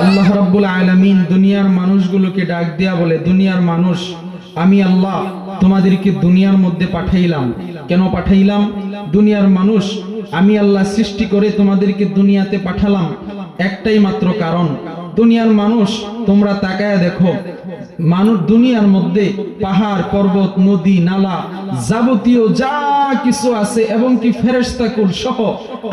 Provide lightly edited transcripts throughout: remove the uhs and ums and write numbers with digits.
আল্লাহ রাব্বুল আলামিন দুনিয়ার মানুষগুলোকে ডাক দিয়া বলে, দুনিয়ার মানুষ, আমি আল্লাহ তোমাদেরকে দুনিয়ার মধ্যে পাঠাইলাম। কেন পাঠাইলাম? দুনিয়ার মানুষ আমি আল্লাহ সৃষ্টি করে তোমাদেরকে দুনিয়াতে পাঠালাম একটাই মাত্র কারণ। দুনিয়ার মানুষ, তোমরা তাকায়া দেখো, মানুষ দুনিয়ার মধ্যে পাহাড় পর্বত নদী নালা যাবতীয় যা কিছু আছে এবং কি ফেরেশতাকুল সহ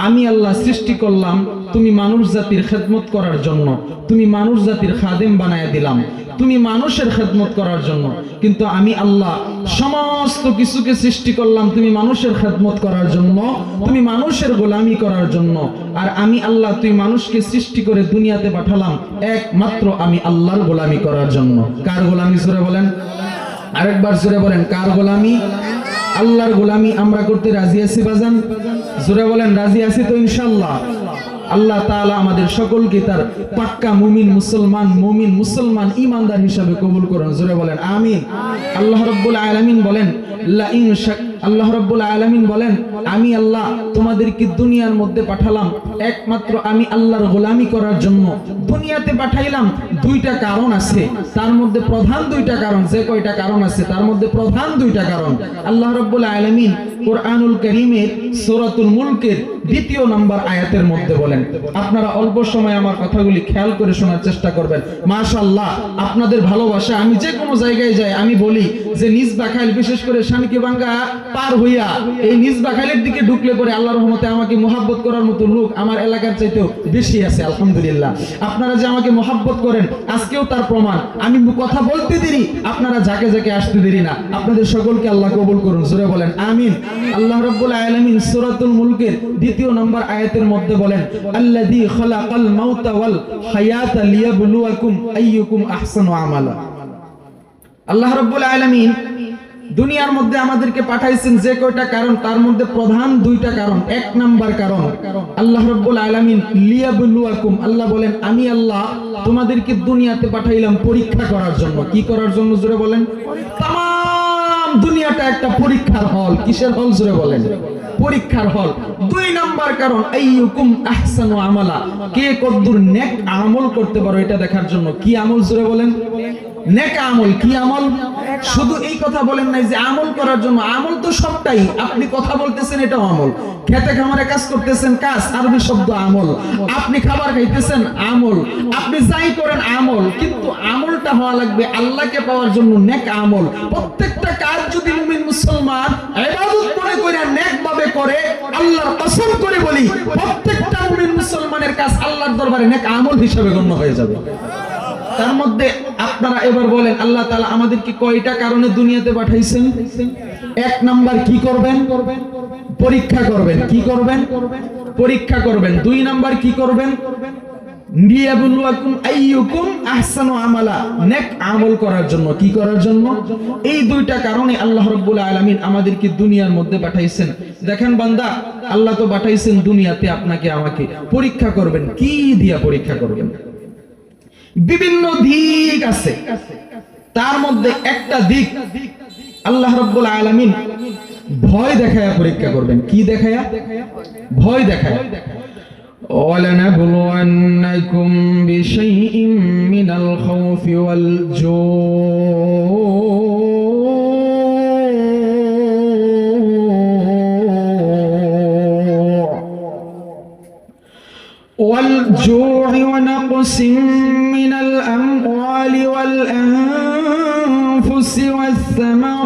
আমি আল্লাহ সৃষ্টি করলাম তুমি মানুষ জাতির খেদমত করার জন্য। তুমি মানুষ জাতির খাদেম বানায়া দিলাম তুমি মানুষের খেদমত করার জন্য। কিন্তু আমি আল্লাহ সমস্ত কিছুকে সৃষ্টি করলাম তুমি মানুষের খেদমত করার জন্য, তুমি মানুষের গোলামি করার জন্য। আর আমি আল্লাহ তুই মানুষকে সৃষ্টি করে দুনিয়াতে পাঠালাম একমাত্র আমি আল্লাহর গোলামি করার জন্য। কার গোলামি? জোরে বলেন, আরেকবার জোরে বলেন, কার গোলামি? আল্লাহর গোলামি আমরা করতে রাজি আছি বাজান? জোরে বলেন, রাজি আছি তো ইনশাআল্লাহ? আল্লাহ তাআলা আমাদের সকলকে তার পাক্কা মুমিন মুসলমান ঈমানদার হিসাবে কবুল করুন। জোরে বলেন আমিন। আল্লাহ রাব্বুল আলামিন বলেন, আল্লাহ রাব্বুল আলামিন বলেন, আমি আল্লাহ তোমাদেরকে দুনিয়ার মধ্যে পাঠালাম একমাত্র আমি আল্লাহর গোলামি করার জন্য। দুনিয়াতে পাঠাইলাম দুইটা কারণ আছে, তার মধ্যে প্রধান দুইটা কারণ। যে কয়টা কারণ আছে তার মধ্যে প্রধান দুইটা কারণ। আল্লাহ রাব্বুল আলামিন কোরআনুল কারীমের সূরাতুল মুলকের 2 নম্বর আয়াতের মধ্যে বলেন। আপনারা অল্প সময় আমার কথাগুলি খেয়াল করে শোনার চেষ্টা করবেন। মাশাআল্লাহ, আপনাদের ভালোবাসা আমি যে কোনো জায়গায় যাই আমি বলি যে নিজ বাখাইল, বিশেষ করে শানকিবাঙ্গা পার হইয়া এই নিজ বাখাইলের দিকে ঢুকলে পরে আল্লাহর রহমতে আমাকে মুহাব্বত করার মতো লোক আমার এলাকার চাইতেও বেশি আছে আলহামদুলিল্লাহ। আপনারা যে আমাকে মুহাব্বত করেন আজকেও তার প্রমাণ। আমি কথা বলতে দেরি, আপনারা যাকে যাকে আসতে দেরি না। আপনাদের সকলকে আল্লাহ কবুল করুন। জোরে বলেন আমিন। আল্লাহ রাব্বুল আলামিন সূরাতুল মুলকের 2 নম্বর আয়াতের মধ্যে বলেন, আল্লাযী খালাকাল মাউতা ওয়াল হায়াতা লিয়াবলুয়াকুম আইয়ুকুম আহসানু আমালা। আল্লাহ রাব্বুল আলামিন দুনিয়ার মধ্যে আমাদেরকে পাঠাইছেন যে কয়টা কারণ তার মধ্যে প্রধান দুইটা কারণ। 1 নাম্বার কারণ আল্লাহ রাব্বুল আলামিন লিয়াবলুয়াকুম, আল্লাহ বলেন আমি আল্লাহ তোমাদেরকে দুনিয়াতে পাঠাইলাম পরীক্ষা করার জন্য। কি করার জন্য? জোরে বলেন। তাম দুনিয়াটা একটা পরীক্ষার হল। কিসের হল? জোরে বলেন, পরীক্ষার হল। 2 নাম্বার কারণ আইয়ুকুম আহসানু আমালা, কে কতদূর নেক আমল করতে পারো এটা দেখার জন্য। কি আমল? জোরে বলেন, নেক আমল। কি আমল? শুধু এই কথা বলেন নাই যে আমল করার জন্য। আমল তো সবটাই, আপনি কথা বলতেছেন এটাও আমল, খেতে খামারে কাজ করতেছেন কাজ, আরবি শব্দ আমল। আপনি খাবার খাইতেছেন আমল, আপনি যাই করেন আমল। কিন্তু আমলটা হওয়া লাগবে আল্লাহকে পাওয়ার জন্য, নেক আমল। প্রত্যেকটা কাজ যদি মুমিন মুসলমান ইবাদত মনে করে নেক ভাবে করে, আল্লাহর কসম করে বলি প্রত্যেকটা মুমিন মুসলমানের কাজ আল্লাহর দরবারে নেক আমল হিসেবে গণ্য হয়ে যাবে। তার মধ্যে আপনারা এবার বলেন আল্লাহ তাআলা আমাদেরকে কয়টা কারণে দুনিয়াতে পাঠাইছেন? 1 নাম্বার কি করবেন? পরীক্ষা করবেন। কি করবেন? পরীক্ষা করবেন। 2 নাম্বার কি করবেন? লিয়াবলুয়াকুম আইয়ুকুম আহসানু আমালা, নেক আমল করার জন্য। কি করার জন্য? এই 2টা কারণে আল্লাহ রাব্বুল আলামিন আমাদেরকে দুনিয়ার মধ্যে পাঠাইছেন। দেখেন বান্দা, আল্লাহ তো পাঠাইছেন দুনিয়াতে আপনাকে আমাকে পরীক্ষা করবেন। কি দিয়া পরীক্ষা করবেন? বিভিন্ন দিক আছে, তার মধ্যে একটা দিক আল্লাহ রাব্বুল আলামিন ভয় দেখায়া পরীক্ষা করবেন। কি দেখায়া? ভয় দেখায়া। ওয়ালানাবলুওয়ান্নাকুম বিশাইইম মিনাল খাউফি ওয়াল والجوع ونقص من الأموال والأنفس والثمرات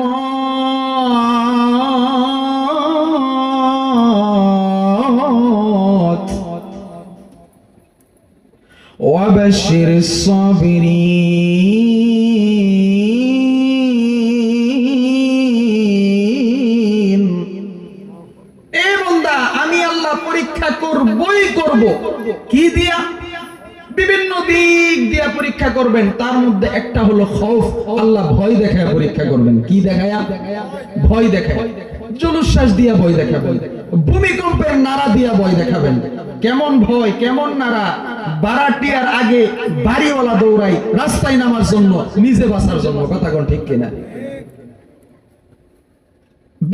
وبشر الصابرين। এ বান্দা, আমি আল্লাহ পরীক্ষা করবই করব। কি দিয়া? বিভিন্ন দিক দিয়া পরীক্ষা করবেন। তার মধ্যে একটা হলো খৌফ, আল্লাহ ভয় দেখায় পরীক্ষা করবেন। কি দেখায়া? ভয় দেখায়। জলশ্বাস দিয়া ভয় দেখাবেন, ভূমিকম্পের নাড়া দিয়া ভয় দেখাবেন। কেমন ভয়, কেমন নাড়া? বারাটিয়ার আগে বাড়িওয়ালা দৌড়াই রাস্তায় নামার জন্য, নিজে বাঁচার জন্য। কথা কোন ঠিক কিনা?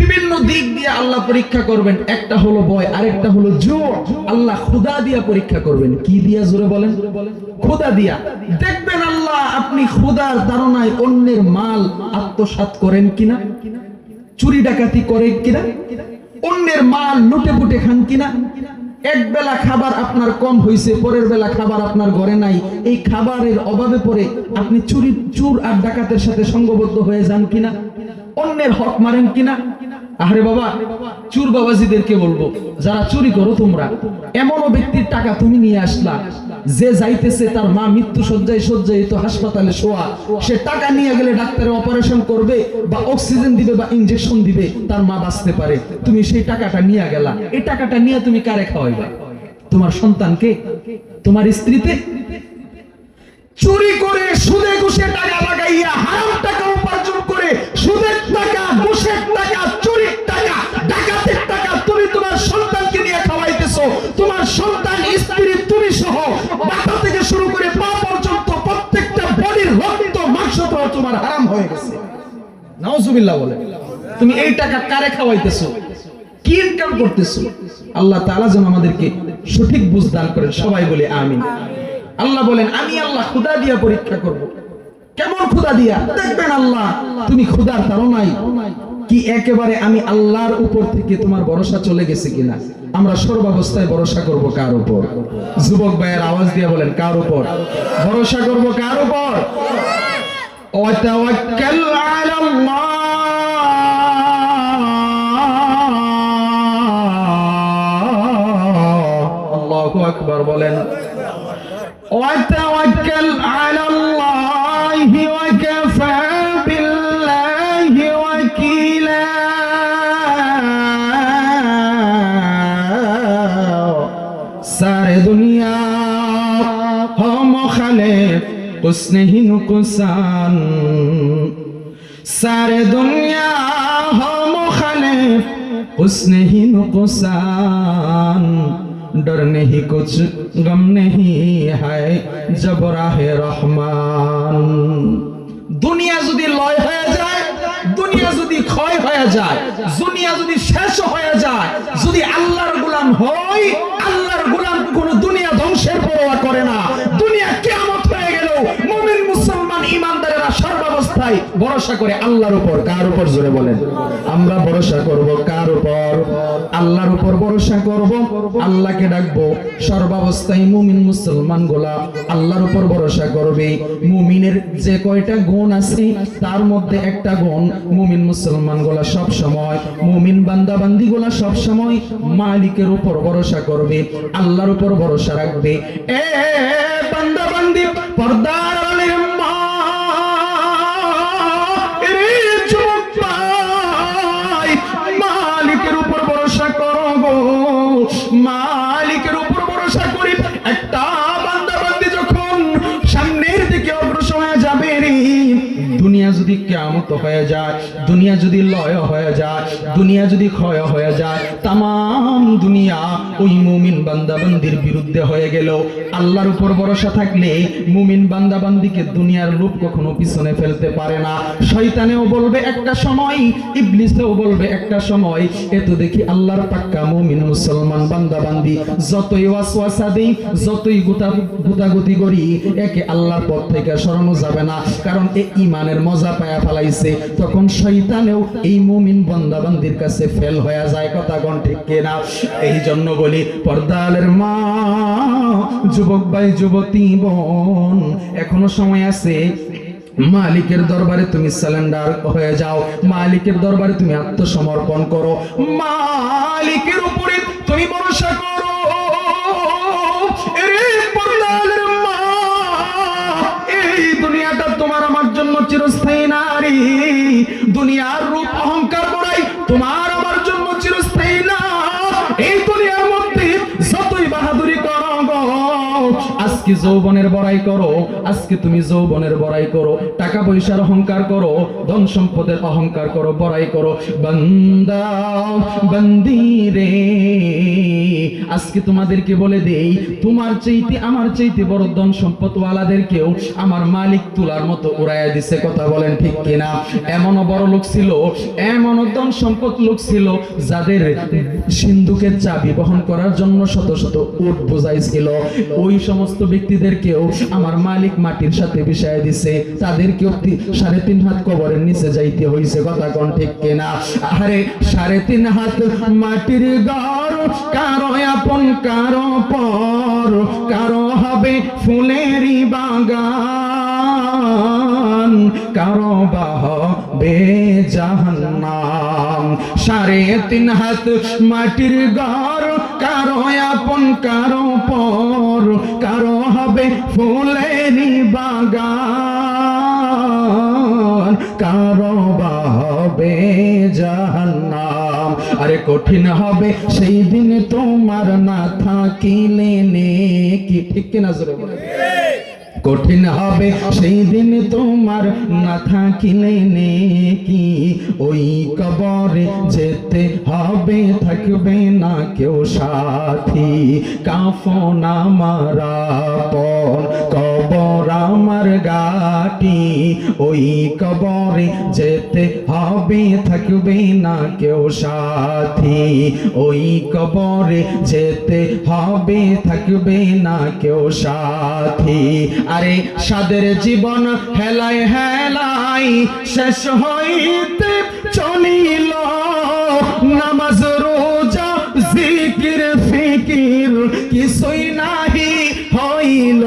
বিভিন্ন দিক দিয়ে আল্লাহ পরীক্ষা করবেন। একটা হলো ভয়, আরেকটা হলো জোর। আল্লাহ ক্ষুধা দিয়া পরীক্ষা করবেন। কি দিয়া? জোরে বলেন। ক্ষুধা দিয়া। দেখবেন আল্লাহ আপনি ক্ষুধার তাড়নায় অন্যের মাল আত্মসাৎ করেন কিনা, চুরি ডাকাতি করেন কিনা, অন্যের মাল লুটে পুটে খান কিনা। এক বেলা খাবার আপনার কম হয়েছে, পরের বেলা খাবার আপনার ঘরে নাই, এই খাবারের অভাবে পড়ে আপনি চুর আর ডাকাতের সাথে সঙ্গবদ্ধ হয়ে যান কিনা, অন্যের হক মারেন কিনা। আরে বাবা, চুর বাবাজিদেরকে বলবো, যারা চুরি করো তোমরা, এমনও ব্যক্তির টাকা তুমি নিয়ে আসলা যে যাইতেছে তার মা মৃত্যু সজ্জায় হাসপাতালে শোয়া, সে টাকা নিয়ে গেলে ডাক্তারে অপারেশন করবে বা অক্সিজেন দিবে বা ইনজেকশন দিবে, তার মা বাঁচতে পারে। তুমি সেই টাকাটা নিয়ে গেলা, এই টাকাটা নিয়ে তুমি কারে খাওয়াইবা? তোমার সন্তানকে, তোমার স্ত্রীতে? চুরি করে সুদে ঘুষে টাকা লাগাইয়া হারাম টাকা উপার্জন করে সুদের টাকা, ঘুষের টাকা, চুরির টাকা, ডাকাতের টাকা তুমি তোমার সন্তানকে নিয়ে খাওয়াইতেছো। তোমার সন্তান, স্ত্রী, তুমি সহ মাথা থেকে শুরু করে পা পর্যন্ত প্রত্যেকটা বডির রক্ত মাংস তো তোমার হারাম হয়ে গেছে। নাউজুবিল্লাহ বলে। তুমি এই টাকা কারে খাওয়াইতেছো? কি ইনকাম করতেছো? আল্লাহ তাআলা যেন আমাদেরকে সঠিক বুঝ দান করেন। সবাই বলে আমিন। আল্লাহ বলেন আমি আল্লাহ ক্ষুধা দিয়া পরীক্ষা করব। কেমন ক্ষুধা দিয়া? দেখবেন আল্লাহ তুমি ক্ষুধার তাড়নায় কি একেবারে আমি আল্লাহর উপর থেকে তোমার ভরসা চলে গেছে কিনা। আমরা সর্বাবস্থায় ভরসা করব কার উপর? যুবক ভাইয়ের আওয়াজ দিয়ে বলেন, কার উপর ভরসা করব? কার উপর? ওয়াতাওয়াক্কাল আলাল্লাহ। আল্লাহু আকবার বলেন। وتوكل على الله وكفى بالله وكيلا सारे दुनिया हो मुखालिफ उसने ही नुकसान, सारे दुनिया हो मुखालिफ उसने ही नुकसान, डर नहीं कुछ गम नहीं है जब राहे रहमान। দুনিয়া যদি লয় হয়ে যায়, দুনিয়া যদি ক্ষয় হয়ে যায়, দুনিয়া যদি শেষ হয়ে যায়, যদি আল্লাহর গোলাম হই, আল্লাহর গোলাম কোনো দুনিয়া ধ্বংসের পরোয়া করে না। দুনিয়া কিয়ামত হয়ে গেল, মুমিন মুসলমান ইমানদারেরা সর্বাবস্থায় ভরসা করে আল্লাহর উপর। কার উপর? জোরে বলেন। আমরা ভরসা করব কার উপর? আল্লাহর উপর ভরসা করব, আল্লাহকে ডাকবো। সর্বাবস্থায় মুমিন মুসলমান গোলা আল্লাহর উপর ভরসা করবে। মুমিনের যে কয়টা গুণ আছে তার মধ্যে একটা গুণ, মুমিন মুসলমান গোলা সব সময়, মুমিন বান্দা বান্দি গোলা সব সময় মালিকের উপর ভরসা করবে, আল্লাহর উপর ভরসা রাখবে। এ বান্দা বান্দি, পর্দার আড়ালের মা, মালিকের উপর ভরসা করো, মালিকের উপর ভরসা করি। একটা বান্দা বান্দি যখন সামনের দিকে অগ্রসর হয়ে যাবে রে, দুনিয়া যদি কিয়ামত হয়ে যায়, দুনিয়া যদি লয় হয়ে যায়, দুনিয়া যদি ক্ষয় হয়ে যায়, তামাম দুনিয়া ওই মুমিন বান্দা বান্দির বিরুদ্ধে হয়ে গেল। আল্লাহর উপর ভরসা থাকলে মুমিন বান্দা বান্দিকে দুনিয়ার লোভ কখনো পিছনে ফেলতে পারে না। শয়তানেও বলবে একটা সময়, ইবলিসেও বলবে একটা সময়, এত দেখি আল্লাহর পাক্কা মুমিন মুসলমান বান্দা বান্দি যতই ওয়াসওয়াসা দেই, যতই গুতাগুতি করি, একে আল্লাহর পথ থেকে সরানো যাবে না, কারণ এই ইমানের মজা পায়া ফেলাইছে। তখন শয়তানেও এই মুমিন বান্দা বান্দির কাছে ফেল হয়ে যায়। কথা কোন ঠিক কিনা? এই জন্য বলি পর্দালের মা, যুবক ভাই, যুবতী বোন, এখনো সময় আছে। মালিকের দরবারে তুমি সারেন্ডার হয়ে যাও, মালিকের দরবারে তুমি আত্মসমর্পণ করো, মালিকের উপরে তুমি ভরসা করো। এই দুনিয়াটা তোমার আমার জন্য চিরস্থায়ী নারী, দুনিয়ার রূপ অহংকার করাই তোমার আমার জন্য চিরস্থায়ী না। এই দুনিয়ার মধ্যে যতই বাহাদুরি করো, আজকে আজকে যৌবনের বড়াই করো, আজকে তুমি যৌবনের বড়াই করো, টাকা পয়সার অহংকার করো, ধন সম্পদের অহংকার করো, বড়াই করো। বান্দা বান্দি রে, আজকে তোমাদেরকে বলে দেই, তোমার চাইতে আমার চাইতে বড় ধন সম্পদ ওয়ালাদেরকেও আমার মালিক তুলার মতো উড়াইয়া দিছে। কথা বলেন ঠিক কিনা? এমনও বড় লোক ছিল, এমনও ধন সম্পদ লোক ছিল যাদের সিন্ধুকের চাবি বহন করার জন্য শত শত উট বোঝাইছিল। ওই সমস্ত ব্যক্তিদেরকেও আমার মালিক মাটির সাথে মিশাইয়া দিছে, তাদেরকেও 3.5 হাত কবরের নিচে যাইতে হইছে। কথা কোন ঠিক কিনা? আরে 3.5 হাত মাটির ঘর, কারো আপন কারো পর, কারো হবে ফুলেরই বাগান, কারো বা হবে জাহান্নাম। 3.5 হাত মাটির ঘর, কারো আপন কারো পর, কারো হবে ফুলেরই বাগান, কারো বা হবে জাহান্নাম। আরে কঠিন হবে সেই দিন তোমার না থাকিলে নেকি। ঠিক কিনা জোরে বলেন? কঠিন হবে সেই দিন তোমার না থাকিলে নেকি, ওই কবরে যেতে হবে, থাকবে না কেউ সাথী। কাফন আমার আপন, কবর আমার গাটি, ওই কবরে যেতে হবে, থাকবে না কেউ সাথী। ওই কবরে যেতে হবে, থাকবে না কেউ সাথী। আরে সাদের জীবন হেলায় হেলাই শেষ হইতে চলিল, নামাজ রোজা জিকির ফিকির কিছুই নাহি হইল।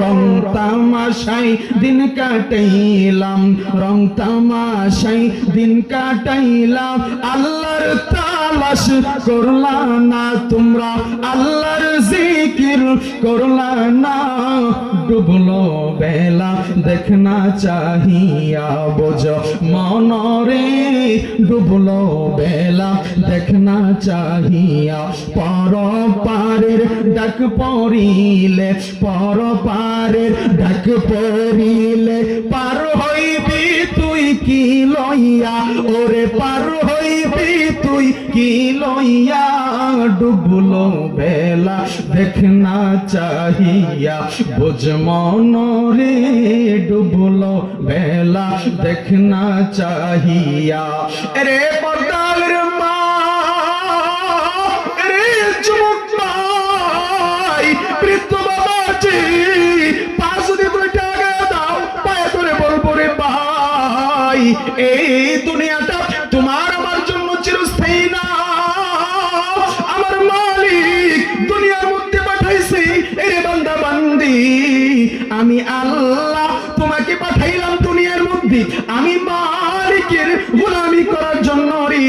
রং তামাশাই দিন কাটাইলাম, রং তামাশাই দিন কাটাইলাম। আল্লাহর তালাশ করলা না তোমরা, আল্লাহর জিকির করলা না। ডুবলো বেলা দেখনা চাহিয়া বোঝ মনরে, ডুবলো বেলা দেখনা চাহিয়া। পর পারের ডাক পড়িলে, পর পারের ডাক পড়িলে, পার হইবি তুই কি লইয়া, ওরে পার হইবি তুই কি লইয়া। ডুবলো বেলা দেখনা চাহিয়া বোঝ মনরে, ডুবলো বেলা দেখনা চাহিয়া। রে পর্দার মা, রে যুবক ভাই, বৃদ্ধ বাবাজি, 5 টাকা দাও, পায়ে ধরে বলবো রে ভাই, এই দুনিয়াটা তোমার আমার জন্য চিরস্থায়ী না। আমার মালিক দুনিয়ার মধ্যে পাঠাইছে, এরে বান্দা বান্দি, আমি আল্লাহ তোমাকে পাঠাইলাম দুনিয়ার মধ্যে, আমি মালিকের গোলামি করার জন্য রে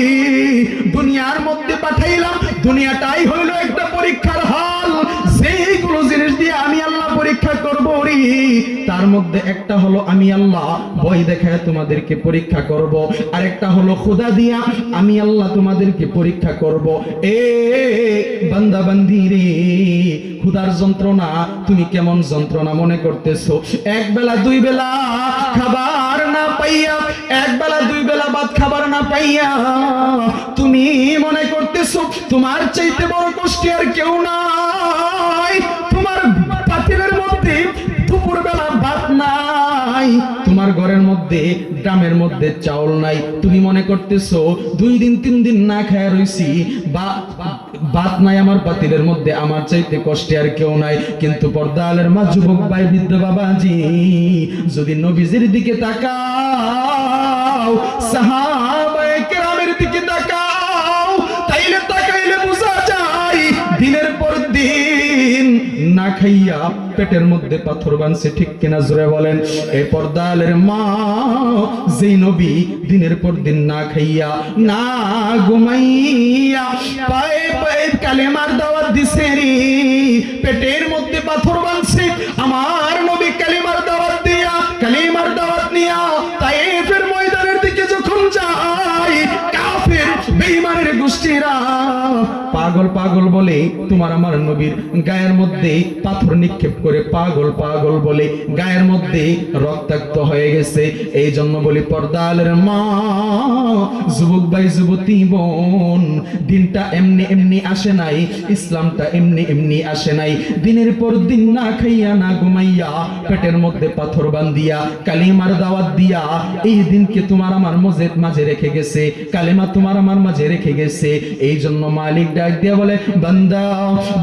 দুনিয়ার মধ্যে পাঠাইলাম। দুনিয়াটাই হইল একটা পরীক্ষার হল, যেগুলো জিনিস দিয়ে আমি আল্লাহ পরীক্ষা করব রে, তার মধ্যে একটা হলো আমি আল্লাহ ভয় দেখায় তোমাদেরকে পরীক্ষা করব, আর একটা হলো খোদা দিয়া আমি আল্লাহ তোমাদেরকে পরীক্ষা করব। এ বান্দা বান্দি রে, ক্ষুধার যন্ত্রণা তুমি কেমন যন্ত্রণা মনে করতেছো? এক বেলা দুই বেলা খাবার না পাইয়া, এক বেলা দুই বেলা ভাত খাবার না পাইয়া তুমি মনে করতেছো তোমার চাইতে বড় কষ্টে আর কেউ নাই। তোমার পাতিলের মধ্যে দুপুর বেলা ভাত নাই, তোমার ঘরের মধ্যে ড্রামের মধ্যে চাউল নাই, তুমি মনে করতেছো 2 দিন 3 দিন না খায়া রইছি, বা ভাত নাই আমার পাতিলের মধ্যে, আমার চাইতে কষ্টে আর কেউ নাই। কিন্তু পর্দালের মা, যুবক ভাই, বৃদ্ধ বাবাজি, যদি নবীজির দিকে তাকাও, সাহাবায়ে কেরামের দিকে তাকাও, তাইলে তাকাইলে বোঝা যায় দিনের পর দিন না খাইয়া পেটের মধ্যে পাথর বানছে। ঠিক কিনা জোরে বলেন? এই পর্দালের মা, যেই নবী দিনের পর দিন না খাইয়া না ঘুমাইয়া পায়ে পায়ে কালেমার দাওয়াত দিছে রে, পেটের মধ্যে পাথর বানছে, আমার নবী কালেমার দাওয়াত দিয়া, কালেমার দাওয়াত নিয়া তায়েফের ময়দানের দিকে যখন যায়, কাফের বেঈমানের গোষ্ঠীরা পাগল পাগল বলে, তোমার আমার নবীর গায়ের মধ্যে পাথর নিক্ষেপ করে পাগল পাগল বলে গায়ের মধ্যে রক্তাক্ত হয়ে গেছে। এই জন্য বলি পর্দালের মা, যুবক ভাই যুবতী বোন, দিনটা এমনি এমনি আসে নাই, ইসলামটা এমনি এমনি আসে নাই। দিনের পর দিন না খাইয়া না ঘুমাইয়া পেটের মধ্যে পাথর বান্ধিয়া কালিমার দাওয়াত দিয়া এই দিনকে তোমার আমার মাঝে রেখে গেছে, কালিমা তোমার আমার মাঝে রেখে গেছে। এই জন্য মালিক ডাক দিয়া বলে, বান্দা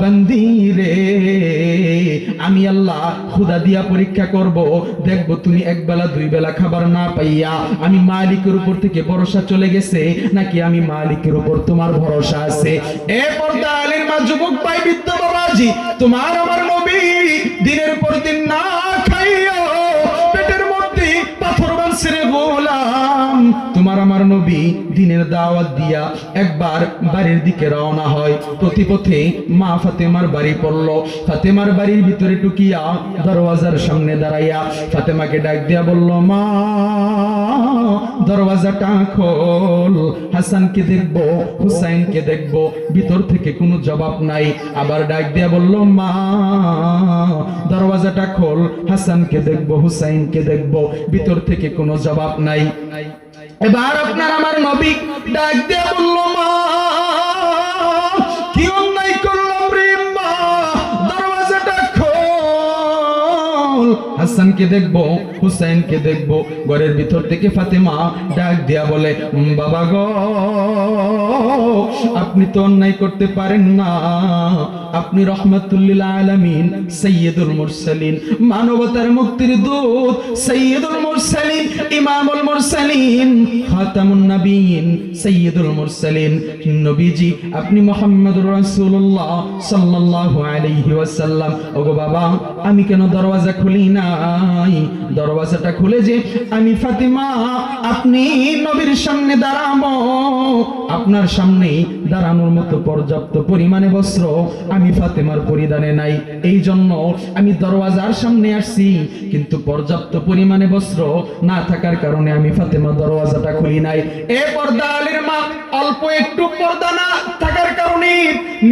বান্দি রে, আমি আল্লাহ খুদা দিয়া পরীক্ষা করব, দেখব তুমি এক বেলা দুই বেলা খাবার না পাইয়া আমি মালিকের উপর থেকে ভরসা চলে গেছে নাকি আমি মালিকের উপর তোমার ভরসা আছে। এ পর্দালের মা, যুবক ভাই, বৃদ্ধ বাবাজি, তোমার আমার নবী দিনের পর দিন না খাইয়া পেটের মধ্যে পাথর বানছে রে গোলাম। তোমার আমার নবী দিনের দাওয়াত দিয়া একবার বাড়ির দিকে রওনা হয়। প্রতিপথে মা ফাতেমার বাড়ি পড়ল। ফাতেমার বাড়ির ভিতরে টুকিয়া দরওয়াজার সামনে দাঁড়াইয়া ফাতেমাকে ডাক দিয়া বলল, মা দরওয়াজাটা খোল, হাসানকে দেখবো হুসাইনকে দেখবো। ভিতর থেকে কোনো জবাব নাই। আবার ডাক দিয়া বলল, মা দরওয়াজাটা খোল, হাসানকে দেখবো হুসাইনকে দেখবো। ভিতর থেকে কোনো জবাব নাই। এবার আপনার আমার নবী ডাক দিয়া বলল, মা কি অন্যায় করলাম রে মা, দরওয়াজাটা খোল, হাসানকে দেখবো হুসাইনকে দেখবো। ঘরের ভিতর থেকে ফাতেমা ডাক দিয়া বলে, বাবা গো, আপনি তো অন্যায় করতে পারেন না, আপনি রহমাতুল লিল আলামিন, সাইয়্যিদুল মুরসালিন, মানবতার মুক্তির দূত, সাইয়্যিদুল মুরসালিন, ইমামুল মুরসালিন, খাতামুন নবিয়্যিন, সাইয়্যিদুল মুরসালিন নবীজি, আপনি মুহাম্মদুর রাসূলুল্লাহ সাল্লাল্লাহু আলাইহি ওয়াসাল্লাম। ওগো বাবা, আমি কেন দরওয়াজা খুলি নাই? দরওয়াজাটা খুলে যে আমি ফাতেমা আপনি নবীর সামনে দাঁড়াবো, আপনার সামনে দাঁড়ানোর মতো পর্যাপ্ত পরিমাণে বস্ত্র আমি ফাতেমার পরিধানে নাই। এই জন্য আমি দরওয়াজার সামনে আসছি, কিন্তু পর্যাপ্ত পরিমাণে বস্ত্র না থাকার কারণে আমি ফাতেমা দরওয়াজাটা খুলি নাই। এ পর্দালের মা, অল্প একটু পর্দা না থাকার কারণে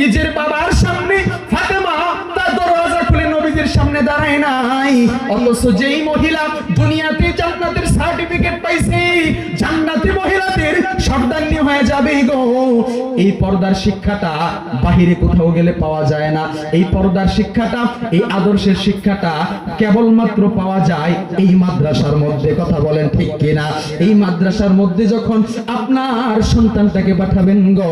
নিজের বাবার সামনে ফাতেমা তার দরওয়াজা খুলে নবীজির সামনে দাঁড়ায় নাই। অথচ যেই মহিলা দুনিয়াতে জান্নাতের সার্টিফিকেট পাইছে, জান্নাতি মহিলাদের সর্দারনি হয়ে যাবে গো। এই পর্দার শিক্ষাটা বাহিরে কোথাও গেলে পাওয়া যায় না। এই পর্দার শিক্ষাটা, এই আদর্শের শিক্ষাটা কেবলমাত্র পাওয়া যায় এই মাদ্রাসার মধ্যে। কথা বলেন ঠিক কিনা? এই মাদ্রাসার মধ্যে যখন আপনার সন্তানটাকে পাঠাবেন গো,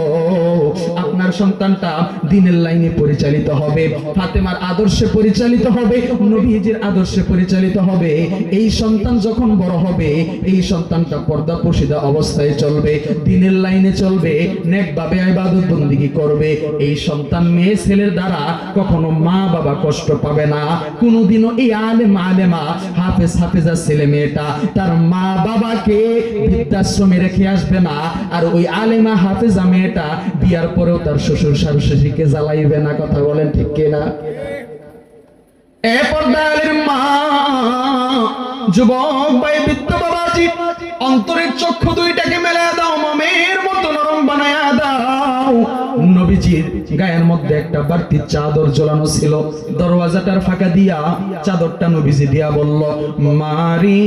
আপনার সন্তানটা দিনের লাইনে পরিচালিত হবে, ফাতেমার আদর্শে পরিচালিত হবে, নবীজির আদর্শে পরিচালিত হবে। এই সন্তান যখন বড় হবে, এই সন্তানটা পর্দা পশিদা অবস্থায় চলবে, দিনের লাইনে চলবে, নেকভাবে ইবাদত বন্দেগী করবে। এই সন্তান মেয়ে ছেলের দ্বারা কখনো মা বাবা কষ্ট পাবে না। কোনোদিনও এই আলেম আলেমা হাফেজ হাফেজা ছেলে মেয়েটা তার মা বাবাকে বৃদ্ধাশ্রমে রেখে আসবে না। আর ওই আলেমা হাফেজা মেয়েটা বিয়ার পরেও তার শ্বশুর শাশুড়িকে জ্বালাইবে না। কথা বলেন ঠিক কিনা? এ পর্দালের মা, যুবক ভাই, বৃদ্ধ বাবাজি, অন্তরের চক্ষু দুইটাকে মেলে দাও, মমের মতো নরম বানায়া দাও। নবীজির গায়ের মধ্যে একটা বাড়তি চাদর ঝোলানো ছিল। দরওয়াজাটার ফাঁকা দিয়া চাদরটা নবীজি দিয়া বলল, মারি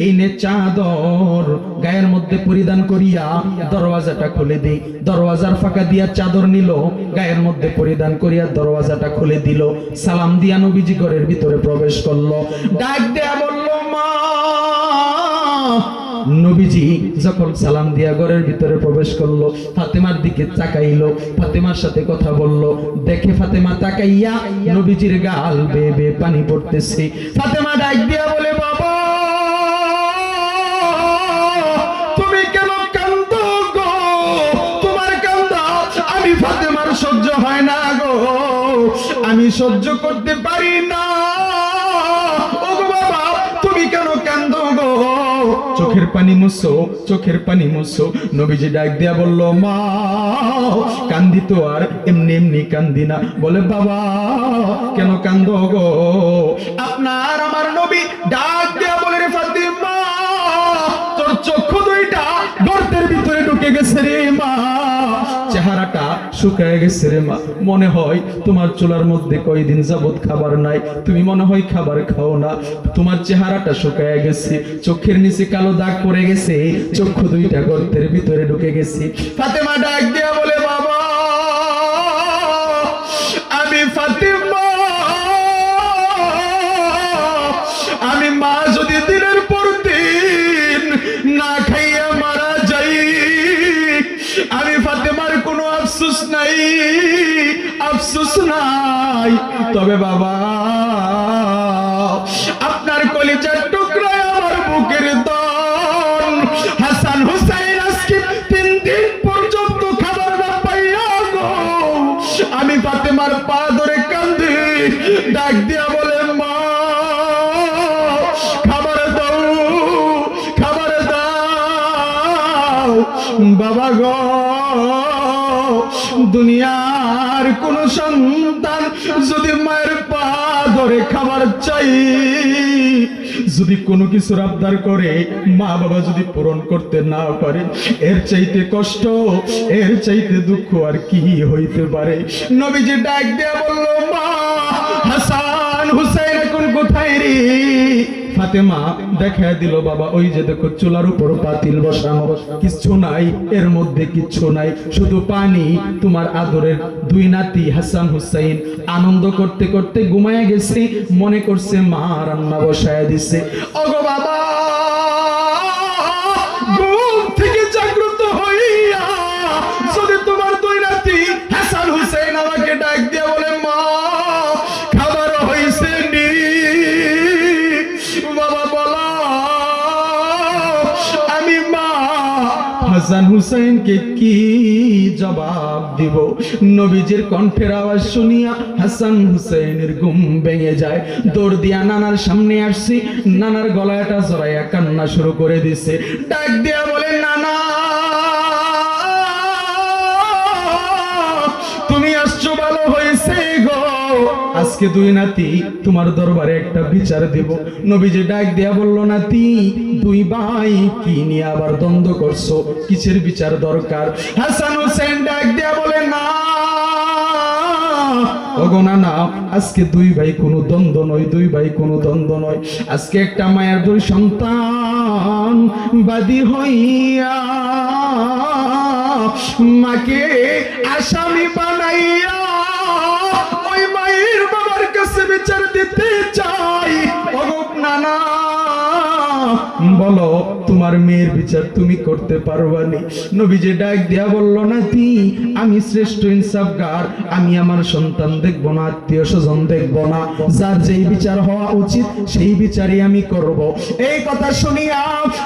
এই নে চাদর, গায়ের মধ্যে পরিধান করিয়া দরওয়াজাটা খুলে দেই। দরওয়াজার ফাঁকা দিয়া চাদর নিল, গায়ের মধ্যে পরিধান করিয়া দরওয়াজাটা খুলে দিল। সালাম দিয়া নবীজি ঘরের ভিতরে প্রবেশ করলো। ডাক দেয়া বলল, মা। নবীজি যখন সালাম দিয়া ঘরের ভিতরে প্রবেশ করলো, ফাতেমার দিকে তাকাইলো, ফাতেমার সাথে কথা বলল। দেখে ফাতেমা তাকাইয়া নবীজির গাল বেয়ে বেয়ে পানি পড়তেছে। ফাতেমা ডাক দিয়া বলে, বাবা তুমি কেন কাঁদো গো? তোমার কান্না আমি ফাতেমার সহ্য হয় না গো, আমি সহ্য করতে পারি না। ও গো বাবা, তুমি কেন কাঁদো গো? চোখের পানি মুছো, চোখের পানি মুছো। নবীজি ডাক দিয়া বলল, মা কান্দি তো আর এমনি এমনি কান্দি না। বলে, বাবা কেন কান্দো গো? আপনার আমার নবী ডাক দিয়া বলে, রে ফাতেমা, তোর চক্ষু দুইটা গর্তের ভিতরে ঢুকে গেছে রে মা। চেহারাটা শুকায় গেছে রে মা, মনে হয় তোমার চুলার মধ্যে কয়দিন যাবত খাবার নাই, তুমি মনে হয় খাবার খাও না, তোমার চেহারাটা শুকায় গেছে, চোখের নিচে কালো দাগ পড়ে গেছে, চক্ষু দুইটা গর্তের ভিতরে ঢুকে গেছে। ফাতেমা ডাক দিয়া বলে, বাবা আমি ফাতেমা, আমি মা যদি দিনের পর দিন না খাইয়া মারা যাই, আমি ফাতেমার কোনো আফসোস নাই, আফসোস নাই, তবে বাবা আপনার কলিজার টুকরায় আমার বুকের দন হাসান হুসাইন আজকে 3 দিন পর্যন্ত খাবার না পাইয়া গো, আমি ফাতেমার পা ধরে কান্দি, ডাক দিয়া বলে, মা খাবার দাও, খাবার দাও। বাবা গো, দুনিয়ার কোন সন্তান যদি মায়ের পা ধরে খাবার চাই, যদি কোনো কিছুর আবদার করে মা বাবা যদি পূরণ করতে না পারে, এর চাইতে কষ্ট, এর চাইতে দুঃখ আর কি হইতে পারে। নবীজি ডাক দিয়া বলল, মা হাসান হুসাইন এখন কোথায় রে? ফাতেমা দেখা দিল, বাবা ওই যে দেখো চুলার উপর পাতিল বসানো, কিচ্ছু নাই, এর মধ্যে কিচ্ছু নাই, শুধু পানি। তোমার আদরের 2 নাতি হাসান হুসাইন আনন্দ করতে করতে ঘুমায় গেছে, মনে করছে মা রান্না বসায় দিছে। ওগো বাবা, ঘুম থেকে জাগ্রত হইয়া যদি তোমার 2 নাতি হাসান হুসাইন আমাকে ডাক দিয়ে বলে, মা খাবার হইছে নি, বাবা বলো আমি মা হাসান হুসাইনকে কি জবাব দিব? নবীজির কণ্ঠের আওয়াজ শুনিয়া হাসান হুসাইনের ঘুম ভেঙে যায়, দৌড় দিয়া নানার সামনে আসছি, নানার গলাটা জড়াইয়া কান্না শুরু করে দিছে, ডাক দিয়া বলে, নানা তুমি আসছো ভালো হয়েছে গো, আজকে 2 নাতি তোমার দরবারে একটা বিচার দেব। নবীজি ডাক দিয়া বলল, নাতি 2 ভাই কি নিয়ে আবার দ্বন্দ্ব করছো, কিসের বিচার দরকার? হাসান হোসেন ডাক দিয়া বলে, না ওগো নানা, আজকে 2 ভাই কোনো দ্বন্দ্ব নয়, 2 ভাই কোনো দ্বন্দ্ব নয়, আজকে একটা মায়ের 2 সন্তান বাদী হইয়া মাকে আসামি বানাইয়া ওই মায়ের বাবার কাছে বিচার দিতে চাই। ওগো নানা বলো, তোমার মেয়ের বিচার তুমি করতে পারবানি? নবীজি ডাক দিয়া বলল, নাতি আমি শ্রেষ্ঠ ইনসাফগার, আমি আমার সন্তান দেখবো না, আত্মীয় স্বজন দেখবো না, যার যেই বিচার হওয়া উচিত সেই বিচারই আমি করব। এই কথা শুনিয়া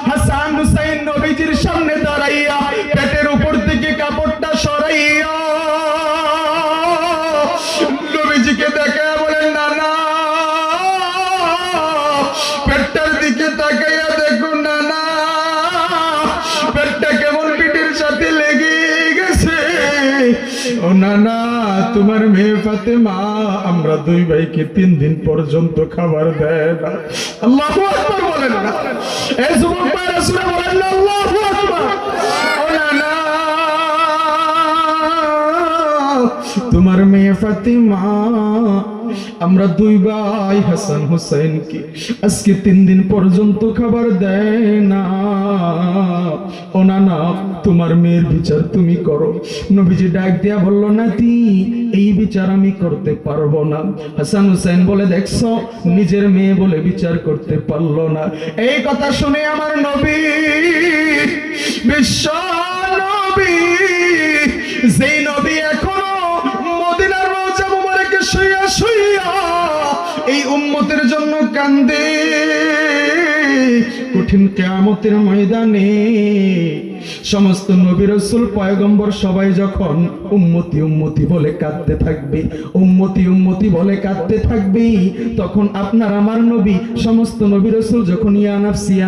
হাসান হুসাইন নবীজির সামনে দাঁড়াইয়া পেটের উপর থেকে কাপড়টা সরাইয়া নবীজিকে দেখে বলেন, নানা পেটটার দিকে তাকাইয়া দেখো নানা, পেটটা কেমন পিঠের সাথে লেগে গেছে। ও নানা, তোমার মেয়ে ফাতেমা আমরা 2 ভাইকে 3 দিন পর্যন্ত খাবার দেয় না। আল্লাহু আকবার বলেন না, এই যুবক ভাইরা শুনে বলেন না আল্লাহু আকবার। ও নানা, তোমার মেয়ে ফাতেমা আমরা 2 ভাই হাসান হুসাইনকে আজকে 3 দিন পর্যন্ত খাবার দেয় না। ও নানা, তোমার মেয়ের বিচার তুমি করো। নবীজি ডাক দিয়া বলল, নাতি এই বিচার আমি করতে পারবো না। হাসান হুসাইন বলে, দেখছো নিজের মেয়ে বলে বিচার করতে পারলো না। এই কথা শুনে আমার নবী, বিশ্ব নবী, যেই নবী এখনো মদিনার রওজা মুবারকে শুইয়া শুইয়া এই উম্মতের জন্য কান্দে, কঠিন কিয়ামতের ময়দানে সমস্ত নবী রাসূল পয়গম্বর সবাই যখন উম্মতি উম্মতি বলে কাঁদতে থাকবে, উম্মতি উম্মতি বলে কাঁদতে থাকবে, তখন আপনার আমার নবী সমস্ত নবী রাসূল যখন ইয়া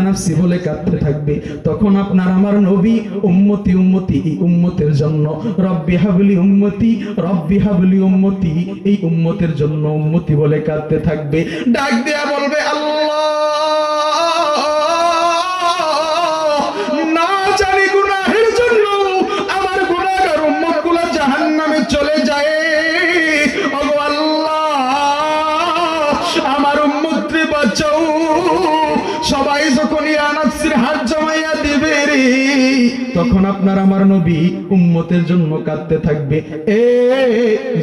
নাফসি বলে কাঁদতে থাকবে, তখন আপনার আমার নবী উম্মতি উম্মতি এই উম্মতের জন্য রব্বি হাবলি উম্মতি, রব্বি হাবলি উম্মতি এই উম্মতের জন্য উম্মতি বলে কাঁদতে থাকবে। ডাক দেয়া বলবে, আল্লাহ না জানি গুনাহের জন্য আমার গুনাহগার উম্মতগুলো সবাই যখন ইয়া নাফসির হাত জমাইয়া দিবে রে, তখন আপনার আমার নবী উম্মতের জন্য কাঁদতে থাকবে। এ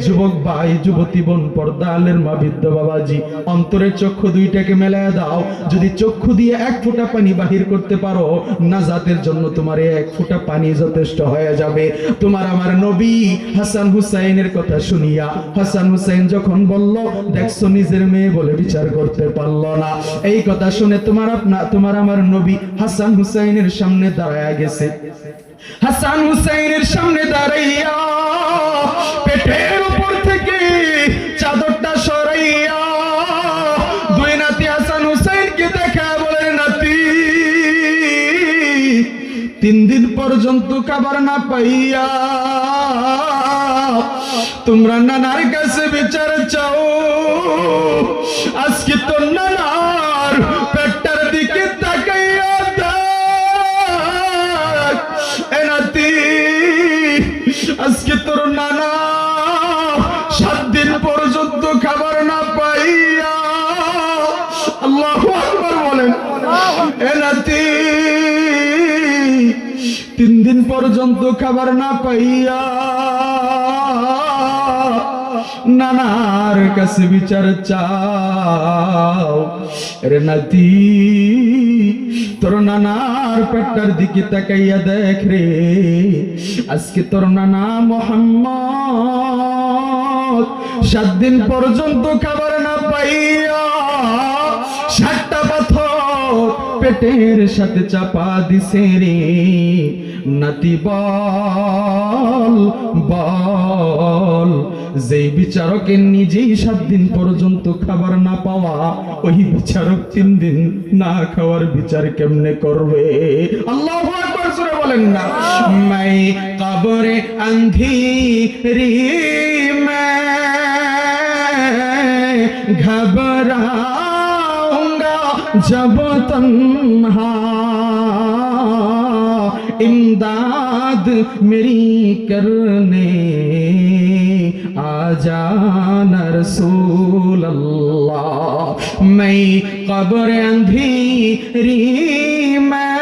যুবক ভাই, যুবতী বোন, পর্দা আলের মা, বৃদ্ধ বাবাজি, অন্তরের চক্ষু দুইটাকে মেলায় দাও। যদি চক্ষু দিয়ে এক ফোঁটা পানি বাহির করতে পারো, নাজাতের জন্য তোমার এক ফোঁটা পানি যথেষ্ট হয়ে যাবে। তোমার আমার নবী হাসান হুসাইনের কথা শুনিয়া, হাসান হুসাইন যখন বলল, দেখছো নিজের মেয়ে বলে বিচার করতে পারলো না, এই কথা শুনে তোমার আমার নবী হাসান হুসাইনের সামনে দাঁড়ায় গেছে। হাসান হুসাইনের সামনে দাঁড়াইয়া পেটের উপর থেকে চাদরটা সরাইয়া দুই নাতি হাসান হুসাইনকে দেখা বলে, নাতি 3 দিন পর্যন্ত খাবার না পাইয়া তোমরা নানার কাছে বিচার চাও। আজকে তো নানার পেটটার দিকে তাকাইয়া দেখ, এ নাতি, আজকে তোর নানা 7 দিন পর্যন্ত খাবার না পাইয়া, আল্লাহু আকবার বলেন, এ নাতি 3 দিন পর্যন্ত খাবার না পাইয়া নানার কাছে বিচার চাও। রে নাতি, তোর নানার পেটটার দিকে তাকাইয়া দেখ রে, আজকে তোর নানা মোহাম্মদ 7 দিন পর্যন্ত খাবার না পাইয়া 7টা পাথর পেটের সাথে চাপা দিছে রে। নাতি বল বল, যেই বিচারকের নিজেই 7 দিন পর্যন্ত খাবার না পাওয়া, ওই বিচারক 3 দিন না খাওয়ার বিচার কেমনে করবে? আল্লাহু আকবার জোরে বলেন না। मैं कब्र अंधेरी में घबराऊंगा जब तन्हा, इमदाद मेरी करने आ जाना रसूल अल्लाह। मैं कब्र अंधेरी में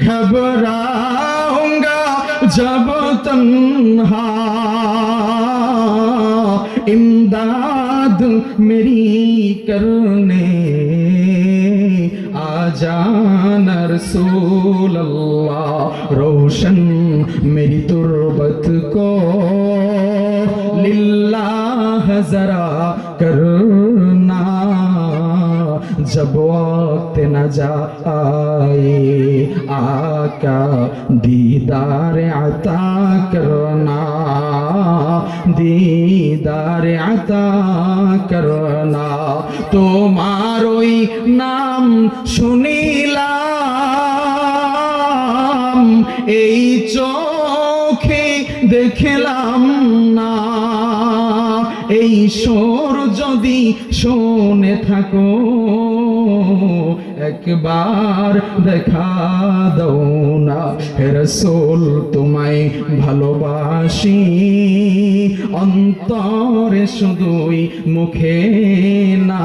घबराऊंगा जब तन्हा, इमदाद मेरी करने आ जाना रसूल अल्लाह। रोशन मेरी तुर्बत को लिल्लाह जरा करना, जब वक्त न जाए आका दीदार अता करना, दीदार अता करना। তোমারই নাম শুনিলাম, এই চোখে দেখলাম না, এই সুর যদি শুনে থাকো একবার দেখা দাও না। হে রাসূল, তোমায় ভালোবাসি অন্তরে শুধুই মুখে না,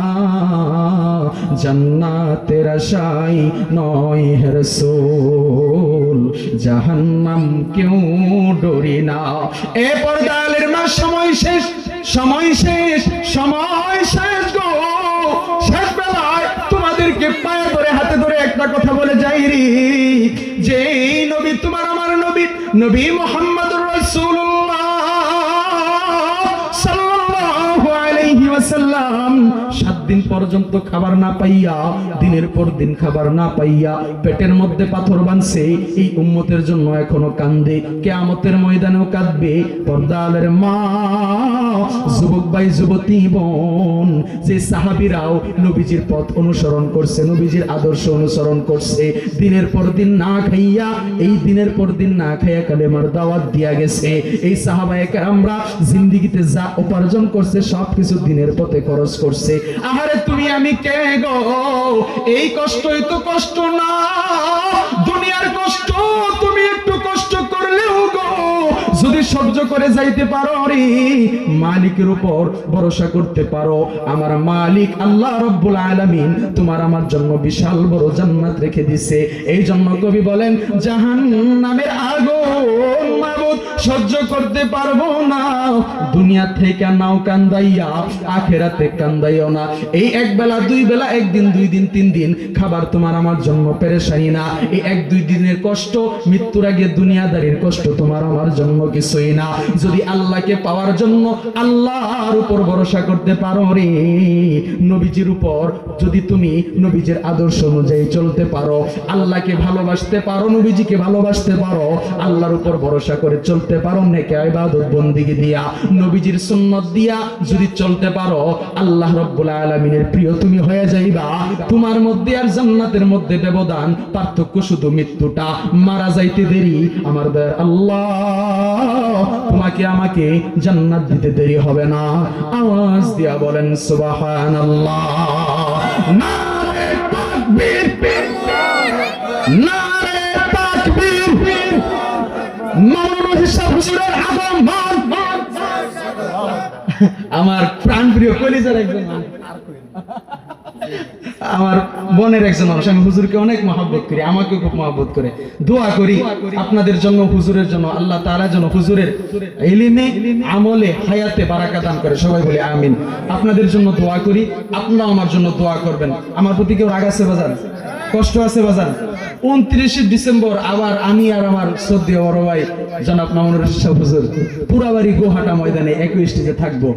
জান্নাতের আশায় নয় হে রাসূল, জাহান্নাম কেউ ডরি না। এ পর্দালের মা, সময় শেষ, সময় শেষ, সময় শেষ গো। শেষ বেলায় তোমাদেরকে পায়ে ধরে হাতে ধরে একটা কথা বলে যাই রে, যে নবী তোমার আমার নবী, নবী মুহাম্মদুর রাসূলুল্লাহ সাল্লাল্লাহু আলাইহি ওয়াসাল্লাম 7 দিন পর্যন্ত খাবার না পাইয়া, দিনের পর দিন খাবার না পাইয়া পেটের মধ্যে পাথর বাঁধছে। এই উম্মতের জন্য এখনো কান্দে, কিয়ামতের ময়দানেও কাঁদবে। পর্দালের মা, যুবক ভাই, যুবতী বোন, যে সাহাবীরাও নবীজির পথ অনুসরণ করছে, নবীজির আদর্শ অনুসরণ করছে, দিনের পর দিন না খাইয়া, এই দিনের পর দিন না খাইয়া কালেমার দাওয়াত দিয়া গেছে। এই সাহাবায়ে কেরামরা জিন্দেগিতে যা উপার্জন করছে সবকিছু দিনের পথে খরচ করছে। আহারে তুমি আমি কে গো? এই কষ্টই তো কষ্ট না, দুনিয়ার কষ্ট তুমি একটু কষ্ট করলেও গো, যদি সহ্য করে যাইতে পারো রে, মালিকের উপর ভরসা করতে পারো, আমার মালিক আল্লাহ রাব্বুল আলামিন তোমার আমার জন্য বিশাল বড় জান্নাত রেখে দিছে। এই জন্য কবি বলেন জাহান্নামের আগুন মাবুদ সহ্য করতে পারবো না, দুনিয়া থেকে নাও কান্দাইয়া আখিরাতে কান্দাইও না। এই এক বেলা দুই বেলা, একদিন দুই দিন তিন দিন খাবার তোমার আমার জন্য পেরেশানি না, এই এক দুই দিনের কষ্ট, মৃত্যুর আগে দুনিয়াদারির কষ্ট তোমার আমার জন্য কিছুই না। যদি আল্লাহকে পাওয়ার জন্য আল্লাহর উপর ভরসা করতে পারো রে, নবীজির উপর যদি তুমি নবীজির আদর্শ অনুযায়ী চলতে পারো, আল্লাহকে ভালোবাসতে পারো, নবীজিকে ভালোবাসতে পারো, আল্লাহর উপর ভরসা করে চলতে পারো, নেক ইবাদত বন্দেগী দিয়া নবীজির সুন্নাত দিয়া যদি চলতে পারো, আল্লাহ রাব্বুল আলামিনের প্রিয় তুমি হয়ে যাইবা। তোমার মধ্যে আর জান্নাতের মধ্যে ব্যবধান, পার্থক্য শুধু মৃত্যুটা, মারা যাইতে দেরি, আমার দয়ার আল্লাহ তোমাকে আমাকে জান্নাত দিতে দেরি হবে না। আওয়াজ দিয়া বলেন সুবহানাল্লাহ। নারে তাকবীর, নারে তাকবীর। মাওলানা হিসাব হুজুরের আগমন, আমার প্রাণপ্রিয় কলিজার একজন, আমার বোনের একজন মানুষ, আমি হুজুরকে অনেক মহব্বত করি, আমাকে খুব মহব্বত করে। দোয়া করি আপনাদের জন্য, হুজুরের জন্য, আল্লাহ তাআলা যেন হুজুরের ইলমে আমলে হায়াতে বারাকা দান করে, সবাই বলি আমিন। আপনাদের জন্য দোয়া করি, আপনারা আমার জন্য দোয়া করবেন। আমার প্রতি কেউ রাগ আছে বাজান, কষ্ট আছে বাজান? 29 ডিসেম্বর আবার আমি আর আমার শ্রদ্ধেয় বড় ভাই জনাব মামুনুর রশিদ সাহেব হুজুর পুরাবাড়ি গোহাটা ময়দানে একই স্টেজে থাকবো।